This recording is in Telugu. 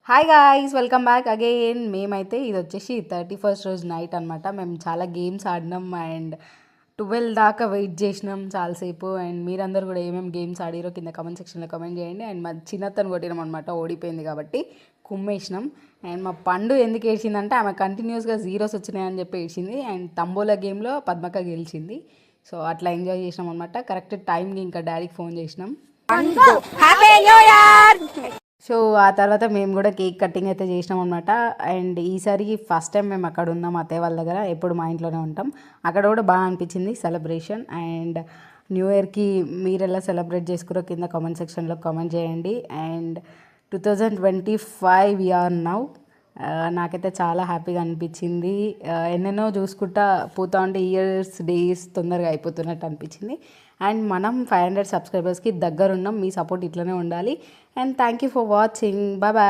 Hi guys, welcome back again. మేమైతే ఇది వచ్చేసి 31st రోజు నైట్ అనమాట. మేము చాలా గేమ్స్ ఆడినాం అండ్ 12 దాకా వెయిట్ చేసినాం చాలాసేపు. అండ్ మీరందరూ కూడా ఏమేమి గేమ్స్ ఆడిరో కింద కమెంట్ సెక్షన్లో కమెంట్ చేయండి. అండ్ మా చిన్నతను కొట్టినాం అనమాట, ఓడిపోయింది కాబట్టి కుమ్మేసినాం. అండ్ మా పండు ఎందుకు ఏడ్చిందంటే ఆమె కంటిన్యూస్గా జీరోస్ వచ్చినాయని చెప్పి ఏడ్చింది. అండ్ తంబోలా గేమ్లో పద్మక గెలిచింది. సో అట్లా ఎంజాయ్ చేసినాం అనమాట. కరెక్ట్ టైంకి ఇంకా డాడీకి ఫోన్ చేసినాం. సో ఆ తర్వాత మేము కూడా కేక్ కటింగ్ అయితే చేసినాం అనమాట. అండ్ ఈసారి ఫస్ట్ టైం మేము అక్కడ ఉన్నాం అత్తయ్య వాళ్ళ దగ్గర. ఎప్పుడు మా ఇంట్లోనే ఉంటాం. అక్కడ కూడా బాగా అనిపించింది సెలబ్రేషన్. అండ్ న్యూ ఇయర్కి మీరు ఎలా సెలబ్రేట్ చేసుకురో కింద కామెంట్ సెక్షన్లో కామెంట్ చేయండి. And 2025 year now. నాకైతే చాలా హ్యాపీగా అనిపించింది. ఎన్నెన్నో చూసుకుంటా పోతా ఉంటే ఇయర్స్ డేస్ తొందరగా అయిపోతున్నట్టు అనిపించింది. అండ్ మనం 500 సబ్స్క్రైబర్స్కి దగ్గర ఉన్నాం. మీ సపోర్ట్ ఇట్లనే ఉండాలి. And thank you for watching. Bye bye.